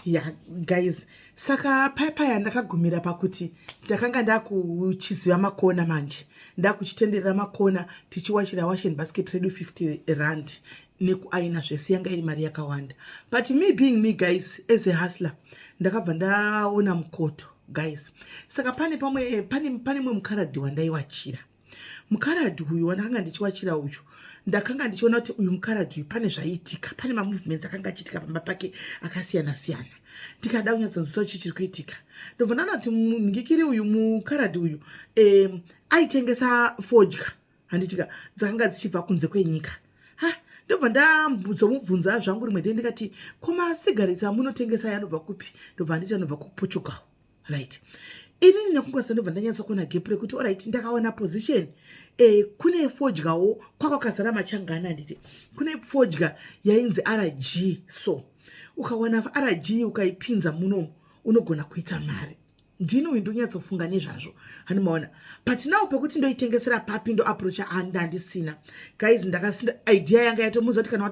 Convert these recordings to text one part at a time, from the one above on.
Yeah, guys, saka paya ndakagumira pakuti ndakanga ndakuchiziva makona manje ndakuchitenderera makona tichiwachira washing basket redu 50 rand nekuaina zvese yanga iri mari yakawanda. But me being me, guys, as a hustler, ndakabva ndaona mukoto, guys. Saka pane mwe mukaradhi wandaiwachira. Mukaradhi uyu wandakanga ndichiwachira uyu, ndakanga ndichiona kuti uyu mukaradhi uyu pane zvaiitika, pane mamovements akanga achiitika pamba pake akasiyana siyana. Ndikada kunyatsoziva chichiri kuitika. Ndobva ndaona kuti ndikiri uyu mukaradhi uyu aitengesa fodya handitika dzakanga dzichibva kunze kwenyika. Ndobva ndazomubvunza zvangu rimwe dei ndikati, koma cigarettes amunotengesa yanobva kupi? Ndobva nditi anobva kuPortugal, right? Inini nekungwasa ndobva ndanyatsokuona gap rekuti alright, ndakaona position kune fodyawo kwakazara machangana. Nditi kune fodya yainzi RG, so ukawana RG ukaipinza muno unogona kuita mari. Ndino ndonyatsofunga nezvazvo hanimaona, but now pekuti ndoitengesera papi ndo approach handisina. Guys, ndakasinda idea yanga yatomuza kuti kana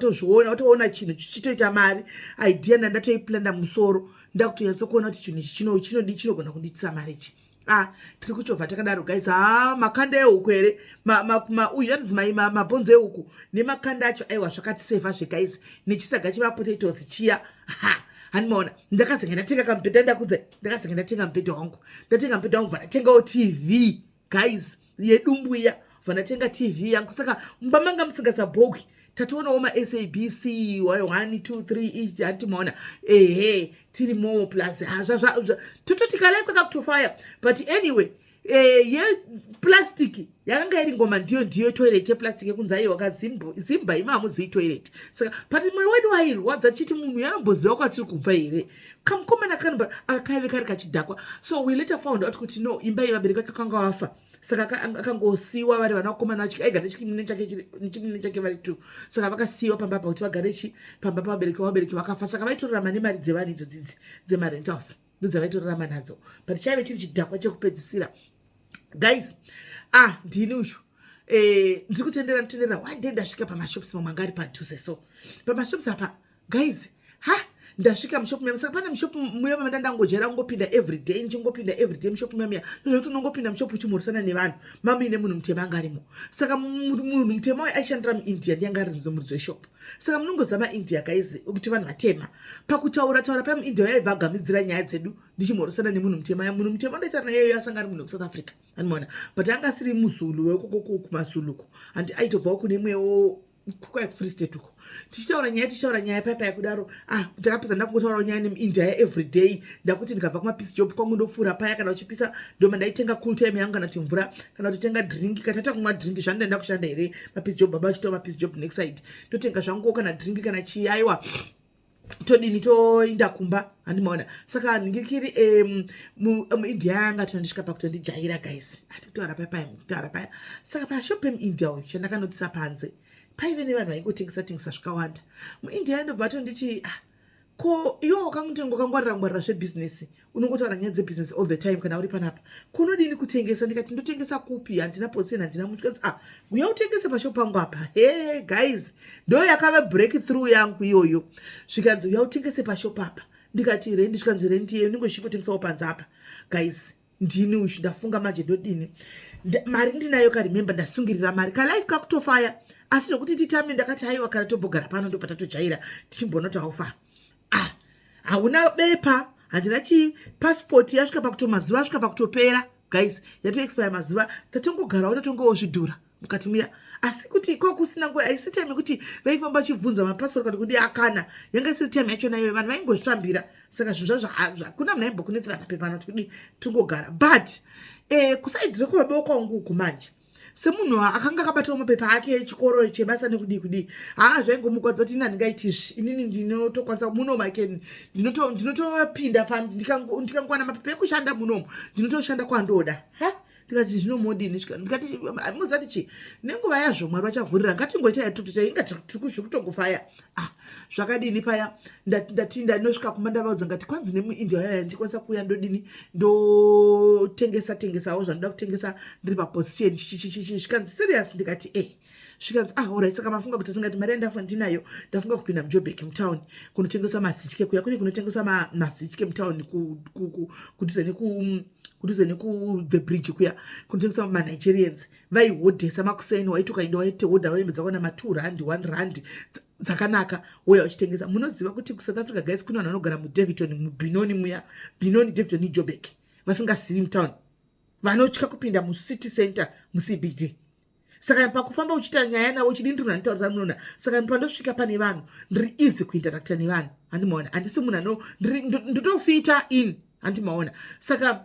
watoona chinhu chichitoita mari, idea ndatoiplanda musoro ndakutonyatsokuona kuti chinhu chinogona kunditisa mari ichi. Tiri kuchovha takadaro, guys. Makanda ehuku ere uyu yanzi mabhonzo ehuku nemakanda acho aiwa zvakatisevha zve, guys, nechisaga chemapotatoes chiya. Hanimaona, ndakazenga ndatenga kamubhedha, ndakazenga ndatenga mubhedha wangu, ndatengawo TV, guys, yedumbu iya, ndatenga TV yangu. Saka mbamanga musingasabhoki tatoonawo maSABC 1 2 3 ichi hatimaona tirimo plus tototikalaikwa kakutofaya. But anyway, plastic yakanga iri ngoma ndiyo toilet yeplastic yekunzi aiwa kazimba imamuzi toilet. Saka but mwoyo wedu wairwadza chiti munhu yanomboziva kwatiri kubva here, kamukomana kanobva akaive kari kachidhakwa. So we later found out kuti no, imba yevabereki vake kanga wafa, saka akangosiwa vari vanakomana aigara nechimine chake vari 2. Saka vakasiyiwa pamba pa kuti vagare pamba pavabereki vakafa. Saka vaitorarama nemari dzevanhu idzodzi dzemarentals ndodzavaitorarama nadzo, but chaive chiri chidhakwa chekupedzisira. Guys, ndini uyu ndiri kutendera one day ndasvika pamashops mamwe anga ari padhuze. So pamashops apa, guys, ndasvika mushopu muyama. Saka pane mushopu muyama ndangojera ngopinda everyday mushopu muyama ndokuti unongopinda mushopu uchimhoresana nevanhu mamuine munhu mutema anga arimo. Saka munhu mutema uyu aishandira muIndia ndiye anga ari muridzo weshopu. Saka munongozama India, guys, kuti vanhu vatema pakutaura paya muIndia yaibva agamidzira nyaya dzedu ndichimhoresana nemunhu mutema. Munhu mutema ndoitaura naye asanga ari munhu weSouth Africa, anoona, but anga asiri muzulu wekoko kumazuluko, and aitobvawo kune mwewo Free State uko. Tichitaura nyaya papa yakudaro, ndakapedza ndakungotaurawo nyaya nemuIndia everyday. Ndakuti ndikabva kumapeace job kwangu ndopfuura paya, kana uchipisa ndoma ndaitenga cool time yangu, kana kuti mvura, kana kutenga drink, katata kumwa drink zvandaenda kushanda here mapeace job, baba achitoa mapeace job next side, totenga zvangu kana drink kana chiyaiwa todini toinda kumba, handimaona. Saka ndikiri muIndia yanga tondisvika pakutondijaira, guys, atitoara paya. Saka pashopu yemuIndia uyu chandakanotisa panze paive nevanhu vaingotengesa zvakawanda. MuIndia yandobva tonditi ko iwo wakangwarira zvebhizinesi, unongotaura nyaya dzebusiness all the time kana uri panapa, kunodini kutengesa? Ndikati ndotengesa kupi, handina posini, handina munhu. Tikati uya utengese pashopu pangu apa. Guys, ndo yakava breakthrough yangu iyoyo. Zvikanzi uya utengese pashopu apa. Ndikati rendi, zvikanzi rendi yeyo ndingosvikotengesawo panze apa. Guys, ndini uyu ndafunga manje ndodini, mari ndinayo karimemba, ndasungirira mari kalife kakutofaya. Asi nokuti titame ndakati haiwa kana tombogara pano ndo patatojaira tichimbonoti haufa. Hauna bepa, handina passport yasvika mazuva asvika pakutopera, guys, yatoexpire mazuva, tatongogarawo tatongowo zvidhura mukati muya. Asi kuti kwakusina nguva, haisi time yekuti vaifamba vachibvunza mapassport kana kuti akana, yanga isiri time yacho nayo, vanhu vaingozvitambira. Saka zvinhu zvazvo kuna munhu aimbokunetsera mapepa kuti tongogara. But kusaidhire kwemaboko kwangu uku manje, semunhu akanga akabatawo mapepa ake echikoro chebasa nekudi zvaingomukwadza kuti ndingaitizvi, inini ndinotokwanisa muno make ndinotopinda ndikangowana mapepa ekushanda munomu ndinotoshanda kwandoda. Ndikati zvinomodini? Ndikati muzati chi nenguva yazvo Mwari vachavhurira, ngatingoita yatutu chainga tikutongofaya. Zvakadini paya ndatinda nosvika kumba ndavaudza ngati kwanzi nemuIndia yaya ndikwanisa kuuya ndodini ndotengesawo zvanoda kutengesa ndiri paposition zvikanzi serious. Ndikati zvikanzi alright saka mafunga kuti singati mari yandafa ndinayo ndafunga kupinda muJoburg mutown kunotengeswa mazitike kuya kune kunotengeswa mazitike mutown kuduze neku the bridge kuya kunotengeswa maNigerians vaihodhesa makuseni waiti ukaenda waite hodha waimbe dzakona ma2 rand 1 rand dzakanaka uya uchitengesa. Munoziva kuti kuSouth Africa guys kuna vanhu vanogara muDaveyton muBenoni muya Benoni Daveyton Joburg vasingazivi mutown vanotya kupinda mucity center muCBD. Saka pakufamba uchita nyaya nawo uchidindira nitaurisa munona saka pandosvika pane vanhu ndiri easy kuinteracta nevanhu handimaona handisi munhu ndotofita in handimaona saka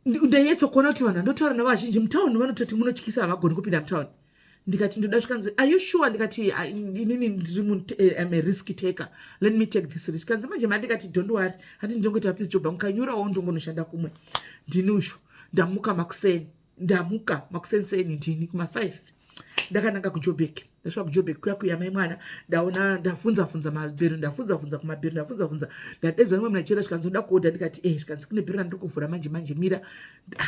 ndayetso kuona kuti vanhu vandotaura navazhinji mutown vanototi munotyisa havagoni kupinda mutown. Ndikati ndoda zvikanzi are you sure ndikati inini ndiri I'm a risk taker let me take this risk kanzi manje mandikati don't worry hati ndongoita peace job mukanyurawo ndongonoshanda kumwe ndinushu ndamuka makuseni seni ndini kuma5 ndakananga kuJoburg ndasvika kuJoburg kuya mai mwana ndafunza mabhero ndafunza kumabhero ndadedzwa nemwe munachera zvikanzi ndoda kuodha ndikati zvikanzi kune bhero randiri kuvhura manje mira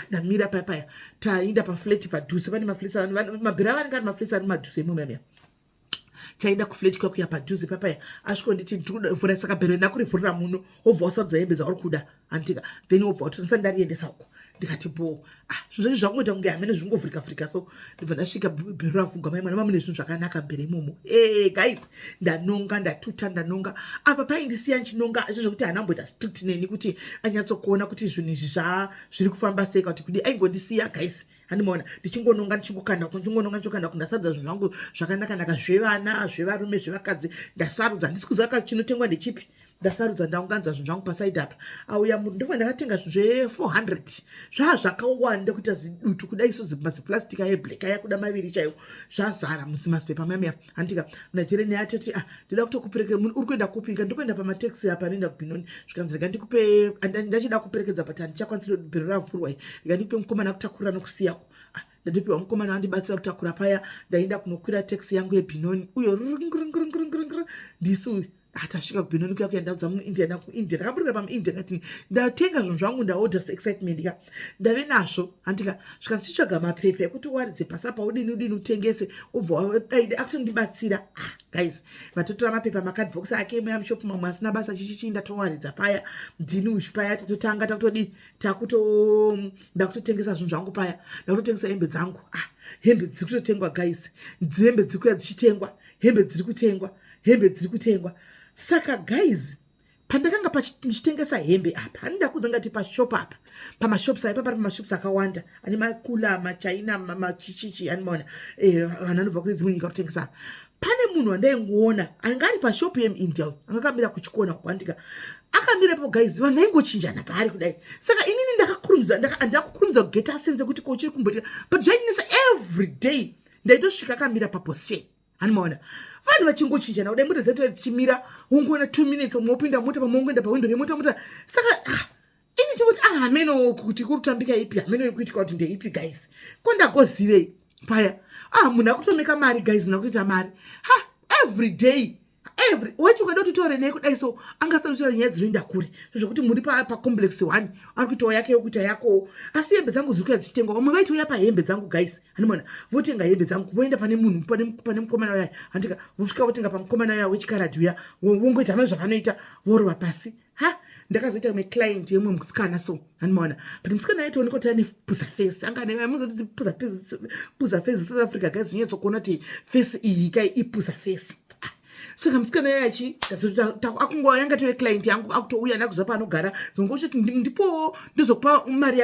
ndamira paya tainda pafleti padhuze pane mafleti mabhero avanenge ari mafleti ari madhuze imomamya taenda kufleti kwakuya padhuze papaya asviko nditi ndikuvhura saka bhero ndakurivhurira muno wobva wasarudza hembe dzauri kuda handika then wobva watonesa ndariendesa uko ndikati bo zvinhu zvakungoita kunge hamene zvingovhurika so ndibva ndasvika bhero rafunga mai mwana mamune zvinhu zvakanaka mberi imomo guys ndanonga ndatuta ndanonga apa paindisiya nchinonga izvo zvokuti hanamboita strict neni kuti anyatsokuona kuti zvinhu izvi zviri kufamba sei kuti kudi aingondisiya guys handimaona ndichingononga ndichingokanda kundasadza zvinhu zvangu zvakanaka zvevana zvevarume zvevakadzi ndasarudza handisi kuziva chinotengwa ndechipi ndasarudza ndaunganidza zvinhu zvangu pasaidi apa auya munhu ndofana ndakatenga zve400 zvakawanda kuita zidutu kudai so maziplastic ayeblack aya kuda maviri chaiwo zvazara musimazipepa mamya handika munajere neatoti ndoda kutokupereke uri kuenda kupika ndokuenda pamateksi apa anoenda kuBenoni zvikanzi rega ndikupe ndachida kuperekedza but handichakwanisa bhero ravhurwa rega ndikupe mukomana kutakurira nokusiyako ndatopiwa mukomana wandibatsira kutakura paya ndaenda kunokwira teksi yangu yeBenoni uyo ndisu atasvika kuBenoni kuya kuya ndaudza muindia ndakaburika pamuindia ndikati ndatenga zvinhu zvangu ndaorder excitement ndave nazvo handika zvikanzitsvaga mapepa ekuti uwaridze pasa paudini utengese ubva daide akutondibatsira guys vatotora mapepa makadbox ake muya mushopu mamwe asina basa chichichi ndatowaridza paya ndinuzhu paya tatotanga ndakutotengesa zvinhu zvangu paya ndakutotengesa hembe dzangu hembe dziri kutotengwa guys hembe dziri kuya dzichitengwa hembe dziri kutengwa saka guys pandakanga pachitengesa hembe apa handida kudza ngati pashop apa pamashops apa pari pamashops akawanda ane makula machaina machichichi animaona vanhu anobva kune dzimwe nyika kutengesa pane munhu wandaingoona anga ari pashop yemuindia angakamira kuchikona kwandika akamira po guys vanhu vaingochinjana paari kudai saka inini ndakukurumidza kugeta senze kuti kochiri kumboitika but zvainesa every day ndaitosvika akamira paposhe handimaona vanhu vachingochinjana kudai mota dzaito dzichimira wongoona 2 minutes umopinda mota pamongoenda pawindo remota saka ini chingoti hameno kuti kurutambika ipi hameno kuitika kuti ndeipi guys kondagozivei paya munhu akutomeka mari guys munhu akutoita mari every day waiti ukada kutotore nei kudai so angasanosora nyaya dzinoenda kure zvokuti muri pacomplex 1 ari kuitawo yake yokuita yako asi hembe dzangu ziri kuya dzichitengwa vamwe vaitouya pahembe dzangu guys handimaona votenga hembe dzangu voenda pane munhu pane mukomana uya handika vosvika votenga pamukomana uya wechikaradhi uya wongoita mane zvavanoita vorova pasi ndakazoita umwe client yemwe musikana so handimaona but musikana yaitooneka kuti ane puza face angamuzoti puza face South Africa guys zvinyatsokuona kuti face iyi kai ipuza face saka musikana yachi akungoa yanga tive client yangu akutouya ndakuziva paanogara zongochiti ndipo ndizokupa mari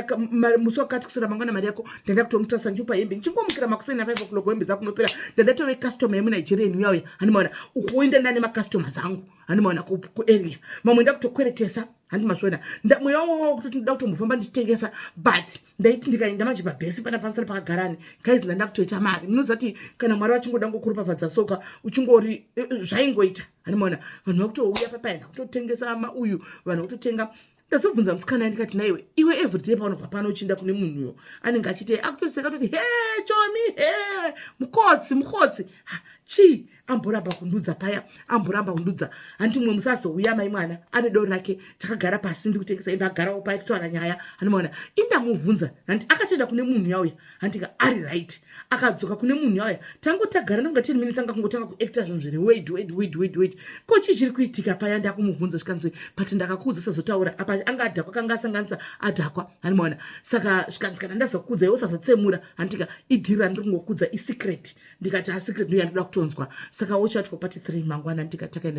musi wakati kusora mangwana mari yako ndanda kutomutarisa njupa hembe ndichingomukira makuseni na 5 o'clock hembe dzakunopera ndandatove customer yemuNigerian uyauya handimaona ukuenda ndane macustomers angu handimaona kuarea mamwe ndakutokweretesa handimazvona mweya wangu kutoti ndoda kutombofamba ndichitengesa but ndaiti ndikaenda manje pabhesi pana pamusana pakagarani guys ndanda kutoita mari munozati kana mwari wachingoda ngokurupafadza soka uchingori zvaingoita handimaona vanhu vakutouya papaenda kutotengesa uyu vanhu kutotenga ndazobvunza musikana ndikati naiwe iwe everyday paunobva pano uchinda kune munhuyo anenge achiti akutoseka toti chomi mukotsi chii amboramba kundudza paya amboramba kundudza handiti mumwe musazouya mai mwana ane doro rake takagara pasi ndi kutengesa imba agarawo paya totaura nyaya hanimaona indamubvunza handiti akatoenda kune munhu yauya handika ari right akadzoka kune munhu yauya tangotagara nonga 10 minutes anga kungotanga kuacta zvinhu zviri wait ko chii chiri kuitika paya ndakumubvunza zvikanzi but ndakakuudza sazotaura apa anga adhakwa kanga asanganisa adhakwa hanimaona saka zvikanzi kana ndazokudza iwe usazotsemura handika idhiri randiri kungokudza isecret ndikati asecret ndoyandoda kutonzwa saka wochati pa part 3 mangwana ndikatakaenda